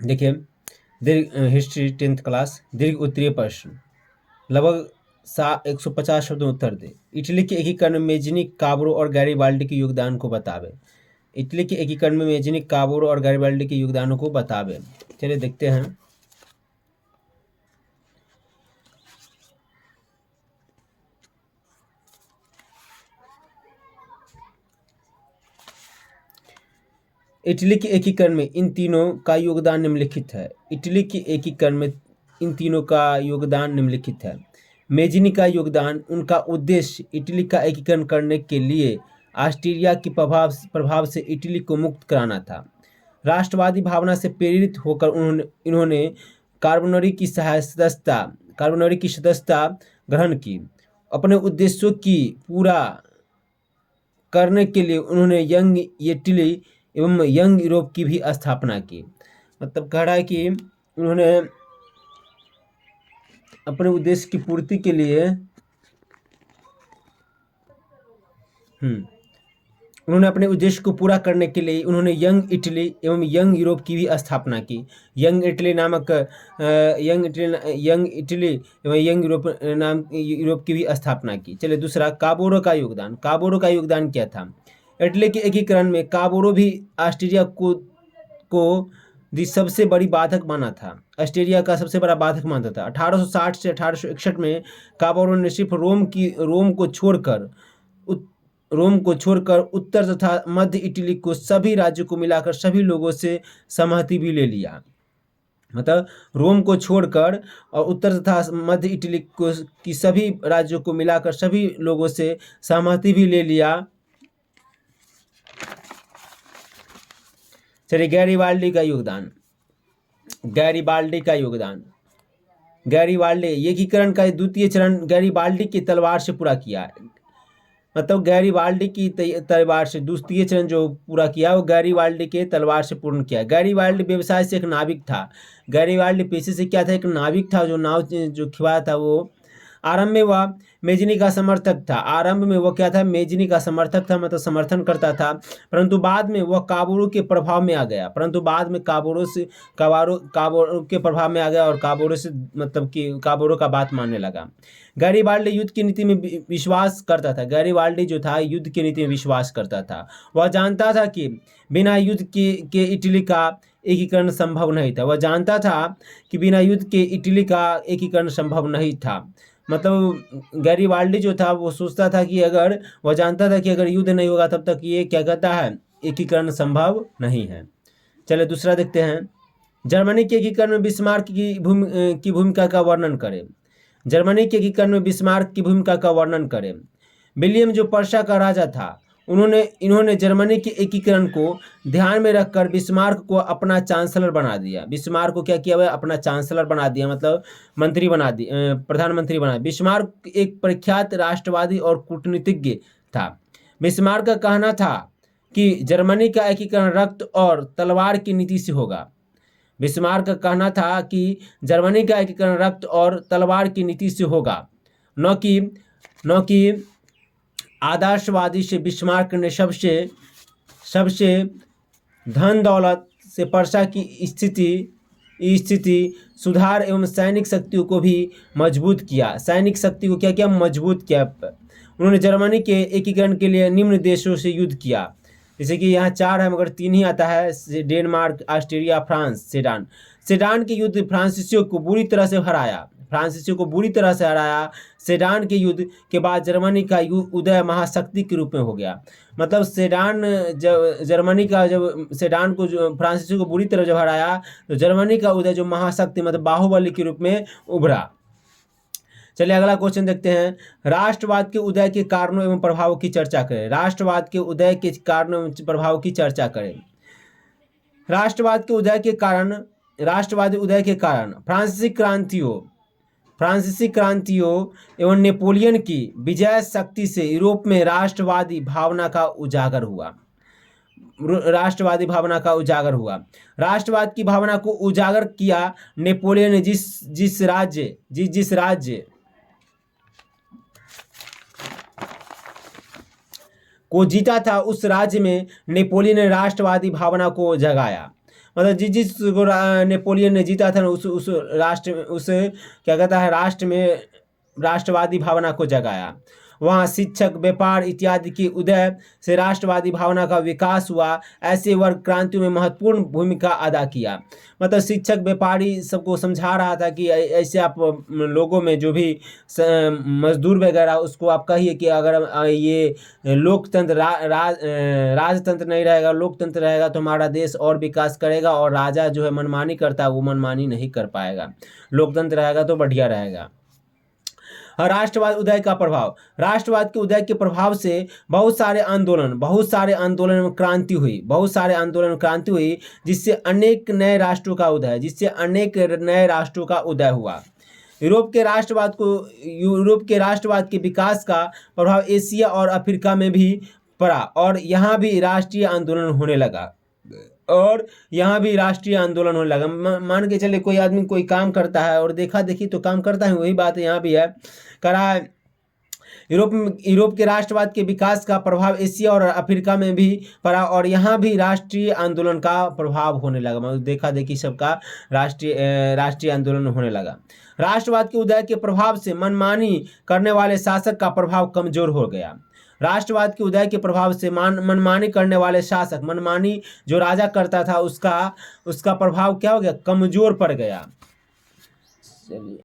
देखिए, दीर्घ history 10th class, दीर्घ उत्तरीय प्रश्न, लगभग 150 शब्द में उत्तर दे। इटली के एकीकरण में मेजनी, काबरो और गैरिबाल्डी के योगदान को बतावे। इटली के एकीकरण में मेजनी, काबरो और गैरिबाल्डी के योगदानों को बतावे। चलिए देखते हैं। इटली के एकीकरण में इन तीनों का योगदान निम्नलिखित है। इटली के एकीकरण में इन तीनों का योगदान निम्नलिखित है। मेजिनी का योगदान, उनका उद्देश्य इटली का एकीकरण करने के लिए ऑस्ट्रिया के प्रभाव से इटली को मुक्त कराना था। राष्ट्रवादी भावना से प्रेरित होकर इन्होंने कार्बोनरी की सदस्यता ग्रहण की। अपने उद्देश्यों की पूरा करने के लिए उन्होंने यंग इटली एवं यंग यूरोप की भी स्थापना की। मतलब कह रहा है कि उन्होंने अपने उद्देश्य की पूर्ति के लिए उन्होंने अपने उद्देश्य को पूरा करने के लिए उन्होंने यंग इटली एवं यंग यूरोप की भी स्थापना की। यंग इटली एवं यंग यूरोप की भी स्थापना की। चलिए दूसरा, काबोरो का योगदान। काबोरो का योगदान क्या था? इटली के एकीकरण में काबोरो भी ऑस्ट्रिया को सबसे बड़ी बाधक माना था। ऑस्ट्रिया का सबसे बड़ा बाधक मानता था। 1860 से 1861 में काबोरो ने सिर्फ रोम को छोड़कर उत्तर तथा मध्य इटली को सभी राज्यों को मिलाकर सभी लोगों से सहमति भी ले लिया। मतलब रोम को छोड़कर और उत्तर तथा मध्य इटली की सभी राज्यों को मिलाकर सभी लोगों से सहमति भी ले लिया। चलिए, गैरिबाल्डी का योगदान। गैरिबाल्डी एकीकरण का द्वितीय चरण गैरिबाल्डी की तलवार से पूरा किया। मतलब गैरिबाल्डी की तलवार से द्वितीय चरण जो पूरा किया वो गैरिबाल्डी के तलवार से पूर्ण किया। गैरिबाल्डी व्यवसाय से एक नाविक था। गैरिबाल्डी पेशे से क्या था? एक नाविक था जो नाव जो खिवाया था वो। आरंभ में वह मेजनी का समर्थक था। मतलब समर्थन करता था। परंतु बाद में वह काबोरो के प्रभाव में आ गया। और काबोरो से मतलब कि काबोरो का बात मानने लगा। गैरिबाल्डी युद्ध की नीति में विश्वास करता था। गैरिबाल्डी जो था युद्ध की नीति में विश्वास करता था। वह जानता था कि बिना युद्ध के इटली का एकीकरण संभव नहीं था। मतलब गैरिबाल्डी जो था वो सोचता था कि वह जानता था कि अगर युद्ध नहीं होगा तब तक ये क्या कहता है, एकीकरण संभव नहीं है। चलिए दूसरा देखते हैं। जर्मनी के एकीकरण में बिस्मार्क की भूमिका का वर्णन करें। विलियम जो पर्शिया का राजा था, इन्होंने जर्मनी के एकीकरण को ध्यान में रखकर बिस्मार्क को अपना चांसलर बना दिया। बिस्मार्क को क्या किया? अपना चांसलर बना दिया, मतलब प्रधानमंत्री बना दिया। बिस्मार्क एक प्रख्यात राष्ट्रवादी और कूटनीतिज्ञ था। बिस्मार्क का कहना था कि जर्मनी का एकीकरण रक्त और तलवार की नीति से होगा। न कि आदर्शवादी से। बिस्मार्क ने सबसे धन दौलत से पर्शिया की स्थिति सुधार एवं सैनिक शक्तियों को भी मजबूत किया। मजबूत किया। उन्होंने जर्मनी के एकीकरण के लिए निम्न देशों से युद्ध किया। जैसे कि यहाँ 4 है मगर 3 ही आता है। Denmark, Austria, France. सेडान के युद्ध फ्रांसीसियों को बुरी तरह से हराया। सेडान के युद्ध के बाद जर्मनी का उदय महाशक्ति के रूप में हो गया। मतलब सेडान को फ्रांसीसियों को बुरी तरह जब हराया तो जर्मनी का उदय जो महाशक्ति मतलब बाहुबली के रूप में उभरा। चलिए अगला क्वेश्चन देखते हैं। राष्ट्रवाद के उदय के कारणों एवं प्रभावों की चर्चा करें। राष्ट्रवाद के उदय के राष्ट्रवादी उदय के कारण फ्रांसीसी क्रांतियों एवं नेपोलियन की विजय शक्ति से यूरोप में राष्ट्रवादी भावना का उजागर हुआ। राष्ट्रवाद की भावना को उजागर किया नेपोलियन ने जिस राज्य को जीता था, उस राज्य में नेपोलियन ने राष्ट्रवादी भावना को जगाया। मतलब जिस जिस को नेपोलियन ने जीता था उस राष्ट्र में, उस क्या कहता है, राष्ट्र में राष्ट्रवादी भावना को जगाया। वहाँ शिक्षक, व्यापार इत्यादि की उदय से राष्ट्रवादी भावना का विकास हुआ। ऐसे वर्ग क्रांति में महत्वपूर्ण भूमिका अदा किया। मतलब शिक्षक, व्यापारी सबको समझा रहा था कि ऐसे आप लोगों में जो भी मजदूर वगैरह, उसको आप कहिए कि अगर ये लोकतंत्र राजतंत्र नहीं रहेगा, लोकतंत्र रहेगा तो हमारा देश और विकास करेगा, और राजा जो है मनमानी करता है वो मनमानी नहीं कर पाएगा। लोकतंत्र रहेगा तो बढ़िया रहेगा। राष्ट्रवाद उदय का प्रभाव। राष्ट्रवाद के उदय के प्रभाव से बहुत सारे आंदोलन में क्रांति हुई, जिससे अनेक नए राष्ट्रों का उदय हुआ। यूरोप के राष्ट्रवाद के विकास का प्रभाव एशिया और अफ्रीका में भी पड़ा, और यहाँ भी राष्ट्रीय आंदोलन होने लगा। मान के चले कोई आदमी कोई काम करता है और देखा देखी तो काम करता है, वही बात यहाँ भी है, करा है। यूरोप के राष्ट्रवाद के विकास का प्रभाव एशिया और अफ्रीका में भी पड़ा, और यहाँ भी राष्ट्रीय आंदोलन का प्रभाव होने लगा। मतलब देखा देखी सबका राष्ट्रीय आंदोलन होने लगा। राष्ट्रवाद के उदय के प्रभाव से मनमानी करने वाले शासक का प्रभाव कमजोर हो गया। राष्ट्रवाद के उदय के प्रभाव से मनमानी करने वाले शासक, मनमानी जो राजा करता था उसका प्रभाव क्या हो गया, कमजोर पड़ गया। चलिए